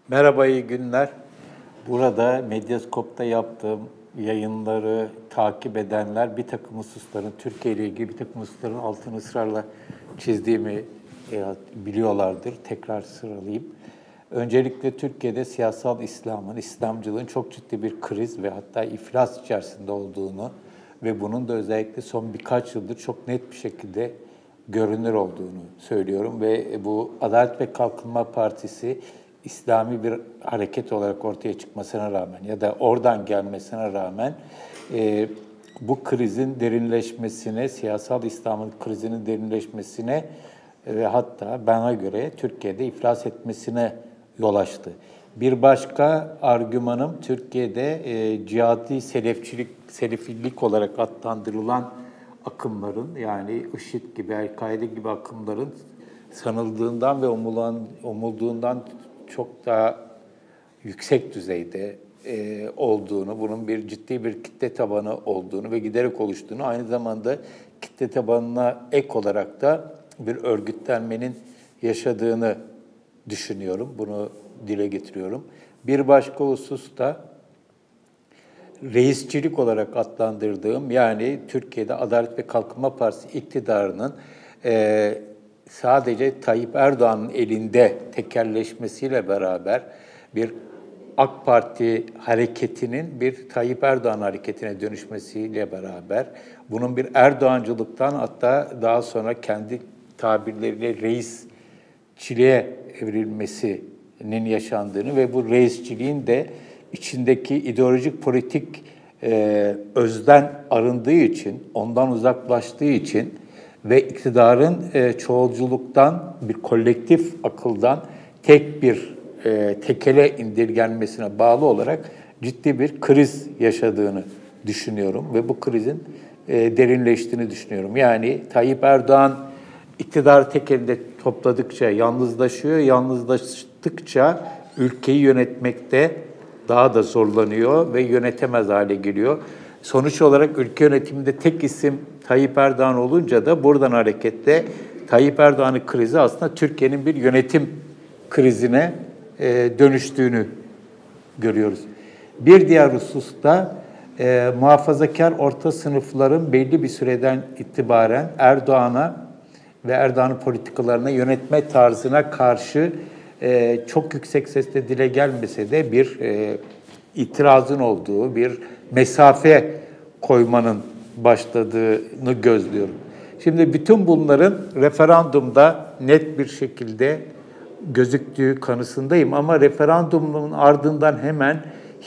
Merhaba, iyi günler. Burada Medyaskop'ta yaptığım yayınları takip edenler bir takım hususların, Türkiye ile ilgili bir takım hususların altını ısrarla çizdiğimi biliyorlardır. Tekrar sıralayayım. Öncelikle Türkiye'de siyasal İslam'ın, İslamcılığın çok ciddi bir kriz ve hatta iflas içerisinde olduğunu ve bunun da özellikle son birkaç yıldır çok net bir şekilde görünür olduğunu söylüyorum ve bu Adalet ve Kalkınma Partisi İslami bir hareket olarak ortaya çıkmasına rağmen ya da oradan gelmesine rağmen bu krizin derinleşmesine, siyasal İslam'ın krizinin derinleşmesine ve hatta bana göre Türkiye'de iflas etmesine yol açtı. Bir başka argümanım Türkiye'de cihadi selefillik olarak adlandırılan akımların yani IŞİD gibi, El-Kaide gibi akımların sanıldığından ve umulduğundan çok daha yüksek düzeyde olduğunu, bunun ciddi bir kitle tabanı olduğunu ve giderek oluştuğunu, aynı zamanda kitle tabanına ek olarak da bir örgütlenmenin yaşadığını düşünüyorum. Bunu dile getiriyorum. Bir başka husus da reisçilik olarak adlandırdığım, yani Türkiye'de Adalet ve Kalkınma Partisi iktidarının sadece Tayyip Erdoğan'ın elinde tekelleşmesiyle beraber bir AK Parti hareketinin bir Tayyip Erdoğan hareketine dönüşmesiyle beraber bunun bir Erdoğancılıktan hatta daha sonra kendi tabirleriyle reisçiliğe evrilmesinin yaşandığını ve bu reisçiliğin de içindeki ideolojik politik özden arındığı için, ondan uzaklaştığı için ve iktidarın çoğulculuktan, bir kolektif akıldan tek bir tekele indirgenmesine bağlı olarak ciddi bir kriz yaşadığını düşünüyorum ve bu krizin derinleştiğini düşünüyorum. Yani Tayyip Erdoğan iktidarı tek elinde topladıkça yalnızlaşıyor, yalnızlaştıkça ülkeyi yönetmekte daha da zorlanıyor ve yönetemez hale geliyor. Sonuç olarak ülke yönetiminde tek isim Tayyip Erdoğan olunca da buradan hareketle Tayyip Erdoğan'ın krizi aslında Türkiye'nin bir yönetim krizine dönüştüğünü görüyoruz. Bir diğer husus da muhafazakar orta sınıfların belli bir süreden itibaren Erdoğan'a ve Erdoğan'ın politikalarına, yönetme tarzına karşı çok yüksek sesle dile gelmese de bir itirazın olduğu, bir mesafe koymanın başladığını gözlüyorum. Şimdi bütün bunların referandumda net bir şekilde gözüktüğü kanısındayım ama referandumun ardından hemen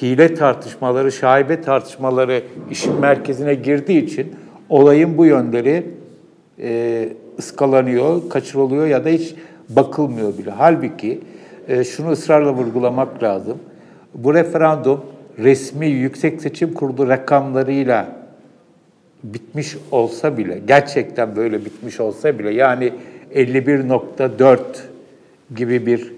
hile tartışmaları, şaibe tartışmaları işin merkezine girdiği için olayın bu yönleri ıskalanıyor, kaçırılıyor ya da hiç bakılmıyor bile. Halbuki şunu ısrarla vurgulamak lazım. Bu referandum resmi Yüksek Seçim Kurulu rakamlarıyla bitmiş olsa bile, gerçekten böyle bitmiş olsa bile, yani 51.4 gibi bir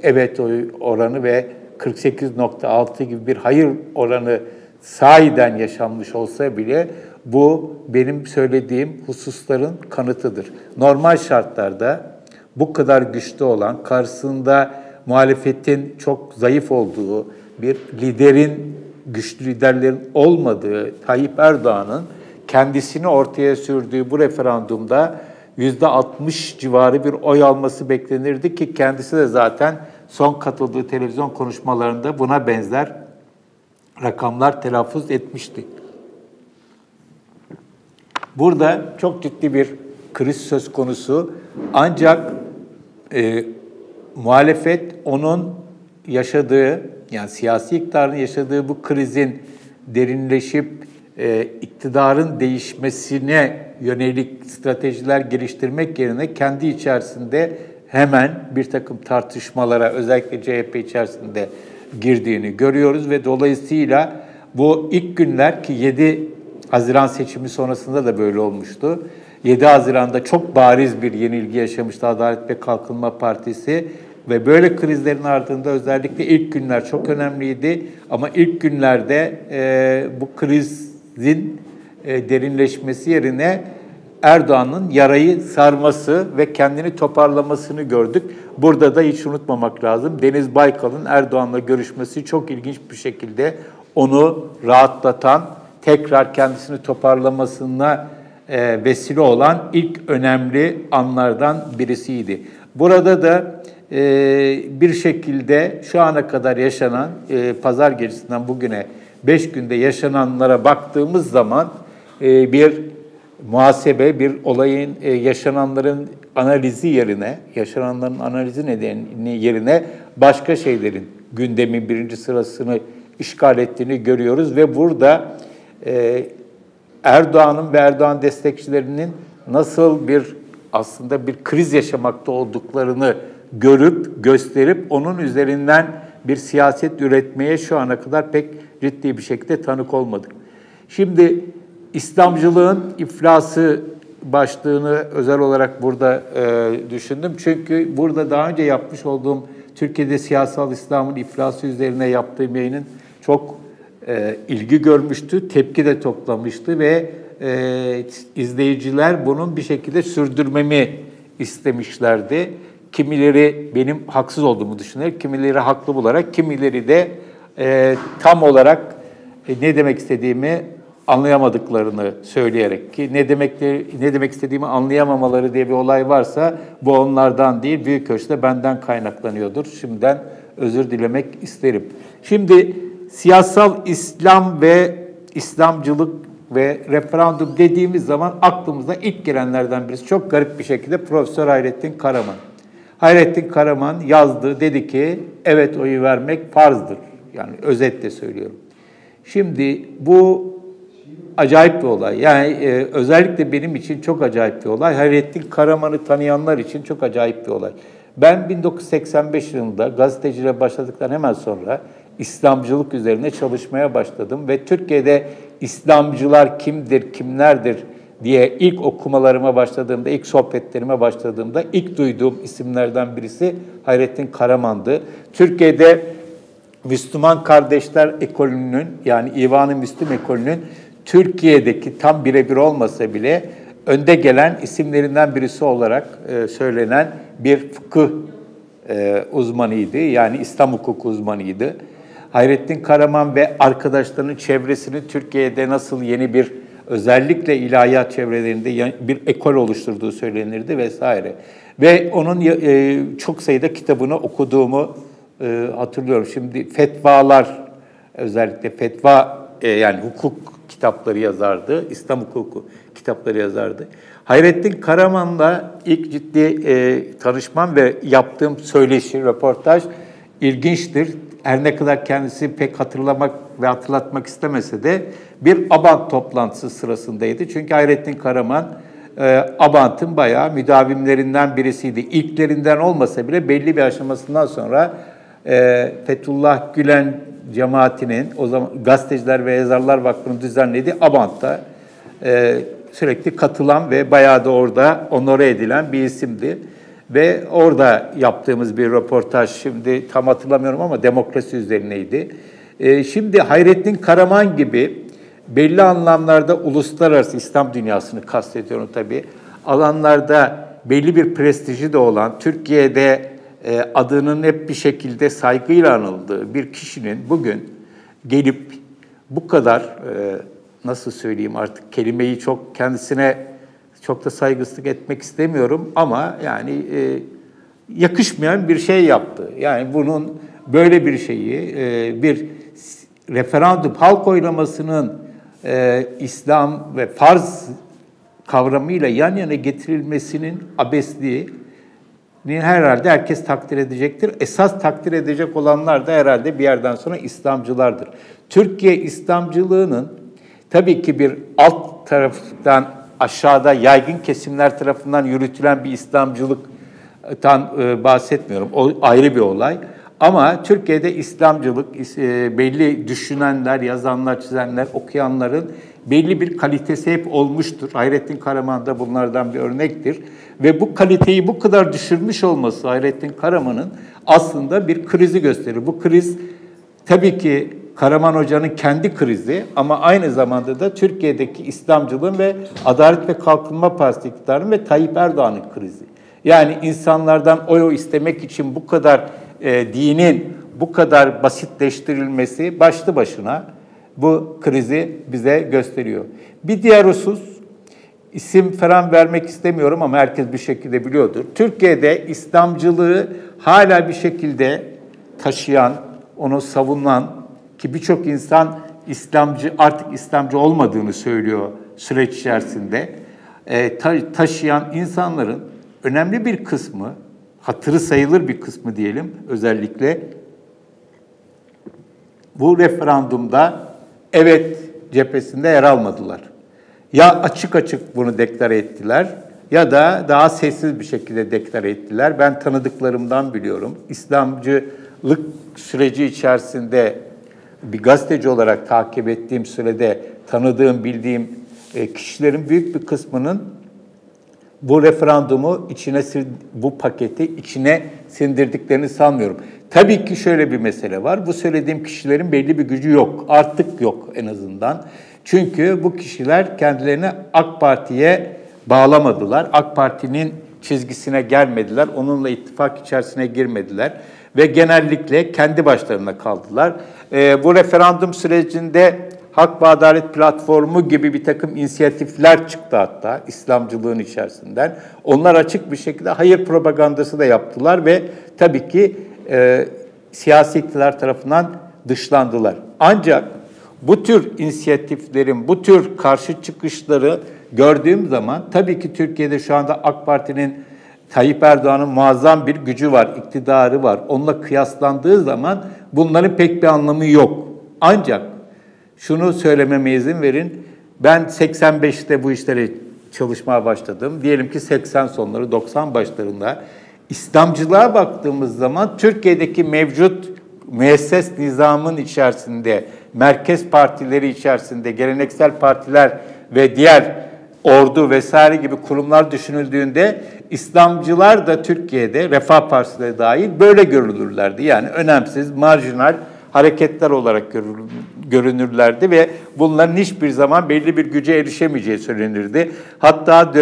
evet oy oranı ve 48.6 gibi bir hayır oranı sahiden yaşanmış olsa bile bu benim söylediğim hususların kanıtıdır. Normal şartlarda bu kadar güçlü olan, karşısında muhalefetin çok zayıf olduğu, bir güçlü liderlerin olmadığı Tayyip Erdoğan'ın kendisini ortaya sürdüğü bu referandumda %60 civarı bir oy alması beklenirdi ki kendisi de zaten son katıldığı televizyon konuşmalarında buna benzer rakamlar telaffuz etmişti. Burada çok ciddi bir kriz söz konusu. Ancak muhalefet onun yaşadığı, yani siyasi iktidarın yaşadığı bu krizin derinleşip iktidarın değişmesine yönelik stratejiler geliştirmek yerine kendi içerisinde hemen bir takım tartışmalara, özellikle CHP içerisinde girdiğini görüyoruz ve dolayısıyla bu ilk günler ki 7 Haziran seçimi sonrasında da böyle olmuştu. 7 Haziran'da çok bariz bir yenilgi yaşamıştı Adalet ve Kalkınma Partisi ve böyle krizlerin ardında özellikle ilk günler çok önemliydi. Ama ilk günlerde bu krizin derinleşmesi yerine Erdoğan'ın yarayı sarması ve kendini toparlamasını gördük. Burada da hiç unutmamak lazım. Deniz Baykal'ın Erdoğan'la görüşmesi çok ilginç bir şekilde onu rahatlatan, tekrar kendisini toparlamasına vesile olan ilk önemli anlardan birisiydi. Burada da bir şekilde şu ana kadar yaşanan, pazar gecesinden bugüne 5 günde yaşananlara baktığımız zaman bir muhasebe, bir olayın yaşananların analizi yerine, yaşananların analizi nedeni yerine başka şeylerin gündemin birinci sırasını işgal ettiğini görüyoruz ve burada Erdoğan'ın ve Erdoğan destekçilerinin nasıl aslında bir kriz yaşamakta olduklarını görüp, gösterip onun üzerinden bir siyaset üretmeye şu ana kadar pek ciddi bir şekilde tanık olmadık. Şimdi İslamcılığın iflası başlığını özel olarak burada düşündüm. Çünkü burada daha önce yapmış olduğum Türkiye'de siyasal İslam'ın iflası üzerine yaptığım yayının çok ilgi görmüştü, tepki de toplamıştı ve izleyiciler bunun bir şekilde sürdürmemi istemişlerdi. Kimileri benim haksız olduğumu düşünerek, kimileri haklı bularak, kimileri de tam olarak ne demek istediğimi anlayamadıklarını söyleyerek ki ne demek istediğimi anlayamamaları diye bir olay varsa bu onlardan değil, büyük ölçüde benden kaynaklanıyordur. Şimdiden özür dilemek isterim. Şimdi siyasal İslam ve İslamcılık ve referandum dediğimiz zaman aklımıza ilk gelenlerden birisi çok garip bir şekilde Profesör Hayrettin Karaman. Hayrettin Karaman yazdı, dedi ki evet oyu vermek farzdır. Yani özetle söylüyorum. Şimdi bu acayip bir olay. Yani özellikle benim için çok acayip bir olay. Hayrettin Karaman'ı tanıyanlar için çok acayip bir olay. Ben 1985 yılında gazeteciliğe başladıktan hemen sonra İslamcılık üzerine çalışmaya başladım ve Türkiye'de İslamcılar kimdir, kimlerdir diye ilk okumalarıma başladığımda, ilk sohbetlerime başladığımda ilk duyduğum isimlerden birisi Hayrettin Karaman'dı. Türkiye'de Müslüman Kardeşler Ekolü'nün, yani İvan-ı Müslüm Ekolü'nün Türkiye'deki tam birebir olmasa bile önde gelen isimlerinden birisi olarak söylenen bir fıkıh uzmanıydı. Yani İslam hukuku uzmanıydı. Hayrettin Karaman ve arkadaşlarının çevresini Türkiye'de nasıl yeni bir, özellikle ilahiyat çevrelerinde bir ekol oluşturduğu söylenirdi vesaire. Ve onun çok sayıda kitabını okuduğumu hatırlıyorum. Şimdi fetvalar, özellikle fetva yani hukuk kitapları yazardı, İslam hukuku kitapları yazardı. Hayrettin Karaman'la ilk ciddi tanışmam ve yaptığım söyleşi, röportaj ilginçtir. Her ne kadar kendisi pek hatırlamak ve hatırlatmak istemese de bir Abant toplantısı sırasındaydı. Çünkü Hayrettin Karaman Abant'ın bayağı müdavimlerinden birisiydi. İlklerinden olmasa bile belli bir aşamasından sonra Fethullah Gülen cemaatinin, o zaman Gazeteciler ve Yazarlar Vakfı'nın düzenlediği Abant'ta sürekli katılan ve bayağı da orada onore edilen bir isimdi. Ve orada yaptığımız bir röportaj, şimdi tam hatırlamıyorum ama demokrasi üzerineydi. Şimdi Hayrettin Karaman gibi belli anlamlarda uluslararası İslam dünyasını kastediyorum tabii, alanlarda belli bir prestiji de olan, Türkiye'de adının hep bir şekilde saygıyla anıldığı bir kişinin bugün gelip bu kadar, nasıl söyleyeyim artık kelimeyi çok kendisine çok da saygısızlık etmek istemiyorum ama yani yakışmayan bir şey yaptı. Yani bunun böyle bir şeyi, bir referandum, halk oylamasının İslam ve farz kavramıyla yan yana getirilmesinin abesliği herhalde herkes takdir edecektir. Esas takdir edecek olanlar da herhalde bir yerden sonra İslamcılardır. Türkiye İslamcılığının tabii ki bir alt taraftan aşağıda yaygın kesimler tarafından yürütülen bir İslamcılıktan bahsetmiyorum. O ayrı bir olay. Ama Türkiye'de İslamcılık, belli düşünenler, yazanlar, çizenler, okuyanların belli bir kalitesi hep olmuştur. Hayrettin Karaman da bunlardan bir örnektir. Ve bu kaliteyi bu kadar düşürmüş olması Hayrettin Karaman'ın aslında bir krizi gösterir. Bu kriz tabii ki Karaman Hoca'nın kendi krizi ama aynı zamanda da Türkiye'deki İslamcılığın ve Adalet ve Kalkınma Partisi iktidarının ve Tayyip Erdoğan'ın krizi. Yani insanlardan oy istemek için bu kadar dinin bu kadar basitleştirilmesi başlı başına bu krizi bize gösteriyor. Bir diğer husus, isim falan vermek istemiyorum ama herkes bir şekilde biliyordur. Türkiye'de İslamcılığı hala bir şekilde taşıyan, onu savunan ki birçok insan artık İslamcı olmadığını söylüyor süreç içerisinde. Taşıyan insanların önemli bir kısmı, hatırı sayılır bir kısmı diyelim özellikle, bu referandumda evet cephesinde yer almadılar. Ya açık açık bunu deklare ettiler ya da daha sessiz bir şekilde deklare ettiler. Ben tanıdıklarımdan biliyorum. İslamcılık süreci içerisinde bir gazeteci olarak takip ettiğim sürede tanıdığım, bildiğim kişilerin büyük bir kısmının bu referandumu bu paketi içine sindirdiklerini sanmıyorum. Tabii ki şöyle bir mesele var. Bu söylediğim kişilerin belli bir gücü yok. Artık yok en azından. Çünkü bu kişiler kendilerini AK Parti'ye bağlamadılar. AK Parti'nin çizgisine gelmediler. Onunla ittifak içerisine girmediler. Ve genellikle kendi başlarına kaldılar. Bu referandum sürecinde Hak ve Adalet Platformu gibi bir takım inisiyatifler çıktı hatta İslamcılığın içerisinden. Onlar açık bir şekilde hayır propagandası da yaptılar ve tabii ki siyasi iktidar tarafından dışlandılar. Ancak bu tür inisiyatiflerin, bu tür karşı çıkışları gördüğüm zaman tabii ki Türkiye'de şu anda AK Parti'nin, Tayyip Erdoğan'ın muazzam bir gücü var, iktidarı var. Onunla kıyaslandığı zaman bunların pek bir anlamı yok. Ancak şunu söylememe izin verin. Ben 85'te bu işlere çalışmaya başladım. Diyelim ki 80 sonları, 90 başlarında. İslamcılığa baktığımız zaman Türkiye'deki mevcut müesses nizamın içerisinde, merkez partileri içerisinde, geleneksel partiler ve diğer ordu vesaire gibi kurumlar düşünüldüğünde İslamcılar da Türkiye'de, Refah Partisi'ne dahil böyle görülürlerdi. Yani önemsiz, marjinal hareketler olarak görünürlerdi ve bunların hiçbir zaman belli bir güce erişemeyeceği söylenirdi. Hatta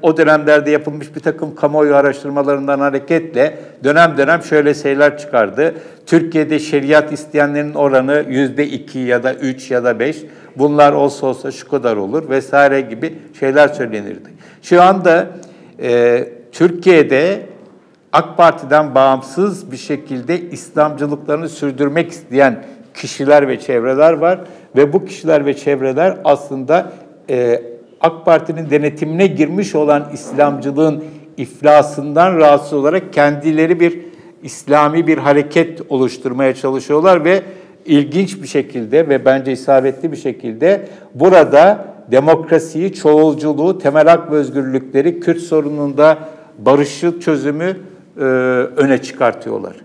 o dönemlerde yapılmış bir takım kamuoyu araştırmalarından hareketle dönem dönem şöyle şeyler çıkardı. Türkiye'de şeriat isteyenlerin oranı %2 ya da 3 ya da 5. Bunlar olsa şu kadar olur vesaire gibi şeyler söylenirdi. Şu anda Türkiye'de AK Parti'den bağımsız bir şekilde İslamcılıklarını sürdürmek isteyen kişiler ve çevreler var. Ve bu kişiler ve çevreler aslında AK Parti'nin denetimine girmiş olan İslamcılığın iflasından rahatsız olarak kendileri bir İslami bir hareket oluşturmaya çalışıyorlar ve ilginç bir şekilde ve bence isabetli bir şekilde burada demokrasiyi, çoğulculuğu, temel hak ve özgürlükleri, Kürt sorununda barışçıl çözümü öne çıkartıyorlar.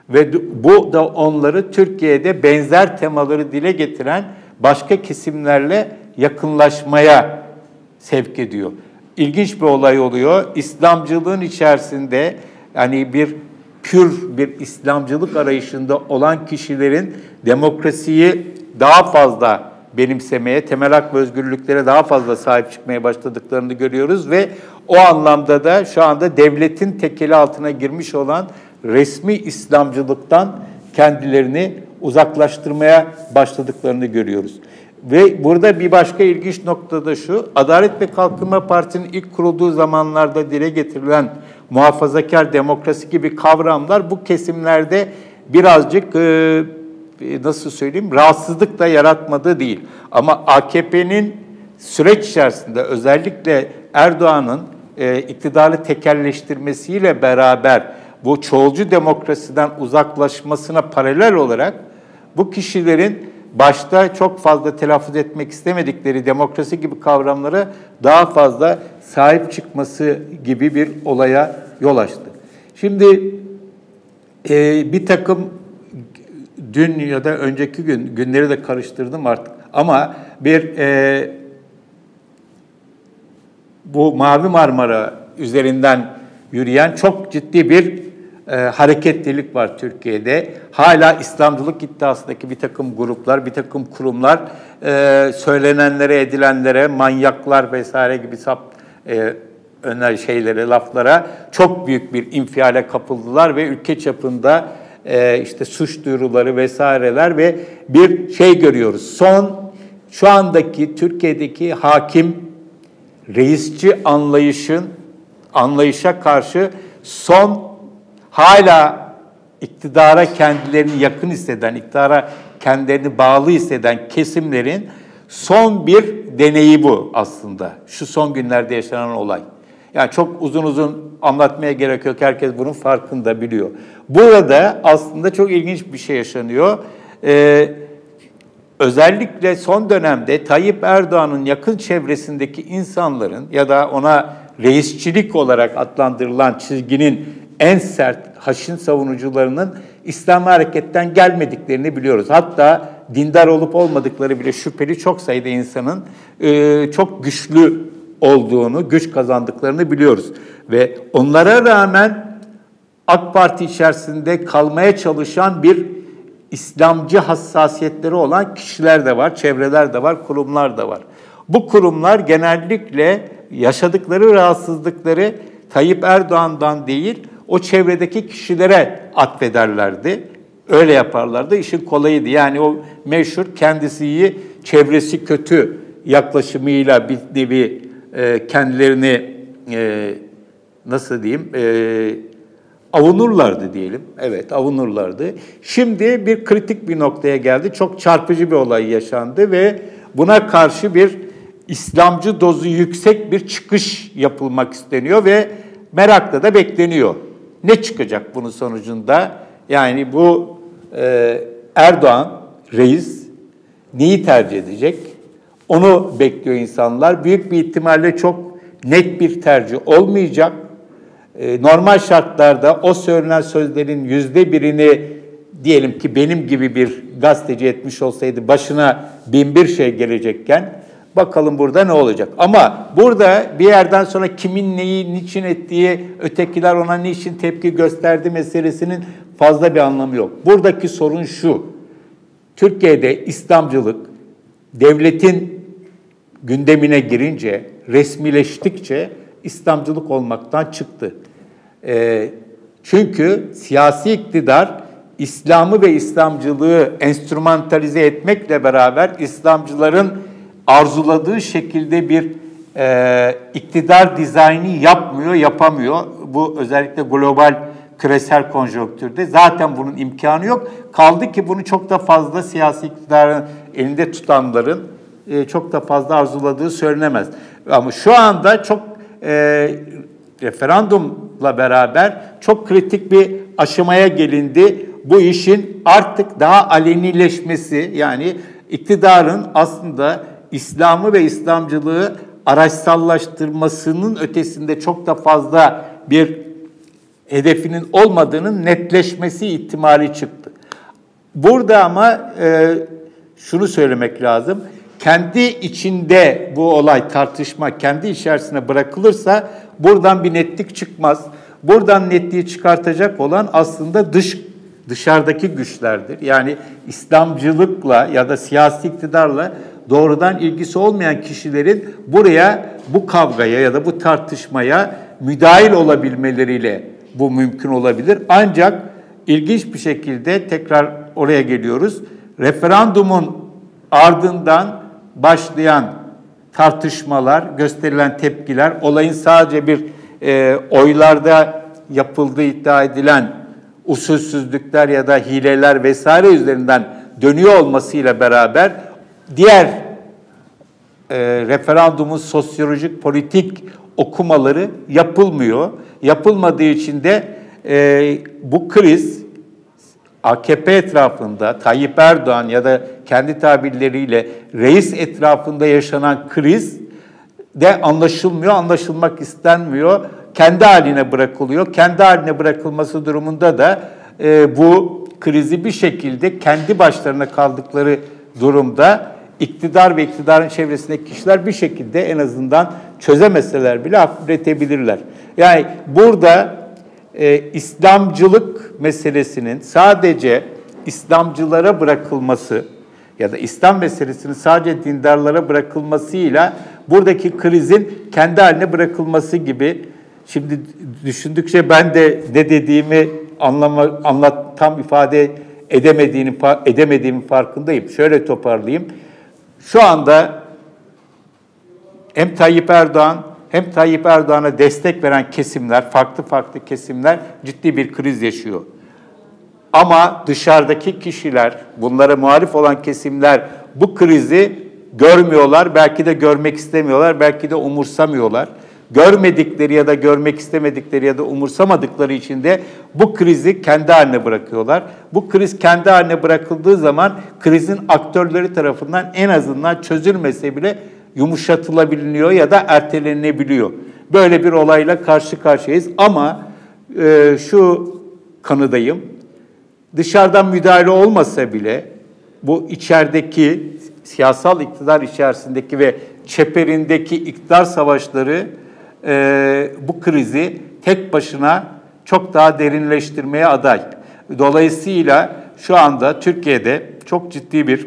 Ve bu da onları Türkiye'de benzer temaları dile getiren başka kesimlerle yakınlaşmaya sevk ediyor. İlginç bir olay oluyor. İslamcılığın içerisinde yani bir İslamcılık arayışında olan kişilerin demokrasiyi daha fazla benimsemeye, temel hak ve özgürlüklere daha fazla sahip çıkmaya başladıklarını görüyoruz ve o anlamda da şu anda devletin tekeli altına girmiş olan resmi İslamcılıktan kendilerini uzaklaştırmaya başladıklarını görüyoruz. Ve burada bir başka ilginç nokta da şu, Adalet ve Kalkınma Partisi'nin ilk kurulduğu zamanlarda dile getirilen muhafazakar demokrasi gibi kavramlar bu kesimlerde birazcık nasıl söyleyeyim rahatsızlık da yaratmadığı değil. Ama AKP'nin süreç içerisinde özellikle Erdoğan'ın iktidarı tekelleştirmesiyle beraber bu çoğulcu demokrasiden uzaklaşmasına paralel olarak bu kişilerin başta çok fazla telaffuz etmek istemedikleri demokrasi gibi kavramlara daha fazla sahip çıkması gibi bir olaya yol açtı. Şimdi bir takım dün ya da önceki günleri de karıştırdım artık ama bu Mavi Marmara üzerinden yürüyen çok ciddi bir hareketlilik var Türkiye'de. Hala İslamcılık iddiasındaki bir takım gruplar, bir takım kurumlar söylenenlere, edilenlere, manyaklar vesaire gibi öner şeylere, laflara çok büyük bir infiale kapıldılar ve ülke çapında işte suç duyuruları vesaireler ve bir şey görüyoruz. Şu andaki Türkiye'deki hakim reisçi anlayışa karşı hala iktidara kendilerini yakın hisseden, iktidara kendilerini bağlı hisseden kesimlerin son bir deneyi bu aslında. Şu son günlerde yaşanan olay. Yani çok uzun anlatmaya gerek yok. Herkes bunun farkında, biliyor. Burada aslında çok ilginç bir şey yaşanıyor. Özellikle son dönemde Tayyip Erdoğan'ın yakın çevresindeki insanların ya da ona reisçilik olarak adlandırılan çizginin en sert, haşin savunucularının İslami hareketten gelmediklerini biliyoruz. Hatta dindar olup olmadıkları bile şüpheli çok sayıda insanın çok güçlü olduğunu, güç kazandıklarını biliyoruz. Ve onlara rağmen AK Parti içerisinde kalmaya çalışan bir İslamcı hassasiyetleri olan kişiler de var, çevreler de var, kurumlar da var. Bu kurumlar genellikle yaşadıkları rahatsızlıkları Tayyip Erdoğan'dan değil, o çevredeki kişilere atfederlerdi. Öyle yaparlardı, işin kolayıydı. Yani o meşhur kendisi iyi, çevresi kötü yaklaşımıyla bir nevi kendilerini nasıl diyeyim avunurlardı diyelim. Evet, avunurlardı. Şimdi bir kritik bir noktaya geldi. Çok çarpıcı bir olay yaşandı ve buna karşı bir İslamcı dozu yüksek bir çıkış yapılmak isteniyor ve merakla da bekleniyor. Ne çıkacak bunun sonucunda? Yani bu Erdoğan reis neyi tercih edecek? Onu bekliyor insanlar. Büyük bir ihtimalle çok net bir tercih olmayacak. Normal şartlarda o söylenen sözlerin %1'ini diyelim ki benim gibi bir gazeteci etmiş olsaydı başına 1001 şey gelecekken bakalım burada ne olacak. Ama burada bir yerden sonra kimin neyi, niçin ettiği, ötekiler ona niçin tepki gösterdi meselesinin fazla bir anlamı yok. Buradaki sorun şu: Türkiye'de İslamcılık devletin gündemine girince, resmileştikçe İslamcılık olmaktan çıktı. Çünkü siyasi iktidar İslam'ı ve İslamcılığı enstrümantalize etmekle beraber İslamcıların arzuladığı şekilde bir iktidar dizaynı yapamıyor. Bu özellikle global küresel konjonktürde zaten bunun imkanı yok. Kaldı ki bunu çok da fazla siyasi iktidarın elinde tutanların çok da fazla arzuladığı söylenemez. Ama şu anda çok referandumla beraber çok kritik bir aşamaya gelindi. Bu işin artık daha alenileşmesi, yani iktidarın aslında İslam'ı ve İslamcılığı araçsallaştırmasının ötesinde çok da fazla bir hedefinin olmadığının netleşmesi ihtimali çıktı. Burada ama şunu söylemek lazım. Kendi içinde bu olay, tartışma kendi içerisine bırakılırsa buradan bir netlik çıkmaz. Buradan netliği çıkartacak olan aslında dışarıdaki güçlerdir. Yani İslamcılıkla ya da siyasi iktidarla doğrudan ilgisi olmayan kişilerin bu kavgaya ya da bu tartışmaya müdahil olabilmeleriyle bu mümkün olabilir. Ancak ilginç bir şekilde tekrar oraya geliyoruz. Referandumun ardından başlayan tartışmalar, gösterilen tepkiler, olayın sadece bir oylarda yapıldığı iddia edilen usulsüzlükler ya da hileler vesaire üzerinden dönüyor olmasıyla beraber diğer referandumun sosyolojik, politik okumaları yapılmıyor. Yapılmadığı için de bu kriz AKP etrafında, Tayyip Erdoğan ya da kendi tabirleriyle reis etrafında yaşanan kriz de anlaşılmıyor, anlaşılmak istenmiyor. Kendi haline bırakılıyor. Kendi haline bırakılması durumunda da bu krizi bir şekilde kendi başlarına kaldıkları durumda iktidar ve iktidarın çevresindeki kişiler bir şekilde en azından çözemeseler bile hafifletebilirler. Yani burada İslamcılık meselesinin sadece İslamcılara bırakılması ya da İslam meselesinin sadece dindarlara bırakılmasıyla buradaki krizin kendi haline bırakılması gibi. Şimdi düşündükçe ben de ne dediğimi tam ifade edemediğimin farkındayım. Şöyle toparlayayım. Şu anda hem Tayyip Erdoğan hem Tayyip Erdoğan'a destek veren kesimler, farklı kesimler ciddi bir kriz yaşıyor. Ama dışarıdaki kişiler, bunlara muhalif olan kesimler bu krizi görmüyorlar, belki de görmek istemiyorlar, belki de umursamıyorlar. Görmedikleri ya da görmek istemedikleri ya da umursamadıkları için de bu krizi kendi haline bırakıyorlar. Bu kriz kendi haline bırakıldığı zaman krizin aktörleri tarafından en azından çözülmese bile yumuşatılabiliyor ya da ertelenebiliyor. Böyle bir olayla karşı karşıyayız ama şu kanıdayım. Dışarıdan müdahale olmasa bile bu içerideki siyasal iktidar içerisindeki ve çeperindeki iktidar savaşları bu krizi tek başına çok daha derinleştirmeye aday. Dolayısıyla şu anda Türkiye'de çok ciddi bir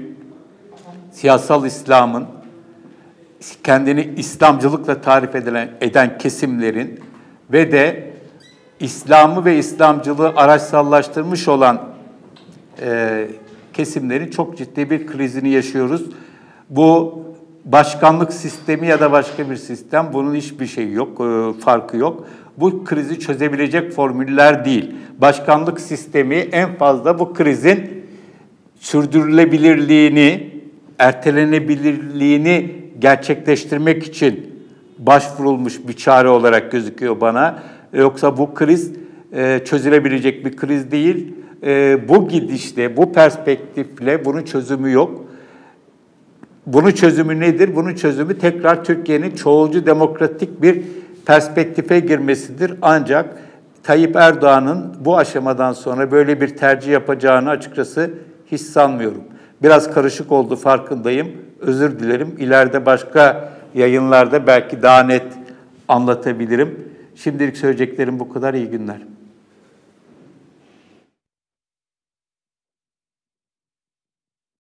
siyasal İslam'ın kendini İslamcılıkla tarif eden kesimlerin ve de İslam'ı ve İslamcılığı araçsallaştırmış olan kesimlerin çok ciddi bir krizini yaşıyoruz. Bu başkanlık sistemi ya da başka bir sistem, bunun hiçbir şeyi yok, farkı yok. Bu krizi çözebilecek formüller değil. Başkanlık sistemi en fazla bu krizin sürdürülebilirliğini, ertelenebilirliğini gerçekleştirmek için başvurulmuş bir çare olarak gözüküyor bana. Yoksa bu kriz çözülebilecek bir kriz değil. Bu gidişle, bu perspektifle bunun çözümü yok. Bunun çözümü nedir? Bunun çözümü tekrar Türkiye'nin çoğulcu demokratik bir perspektife girmesidir. Ancak Tayyip Erdoğan'ın bu aşamadan sonra böyle bir tercih yapacağını açıkçası hiç sanmıyorum. Biraz karışık oldu, farkındayım. Özür dilerim. İleride başka yayınlarda belki daha net anlatabilirim. Şimdilik söyleyeceklerim bu kadar. İyi günler.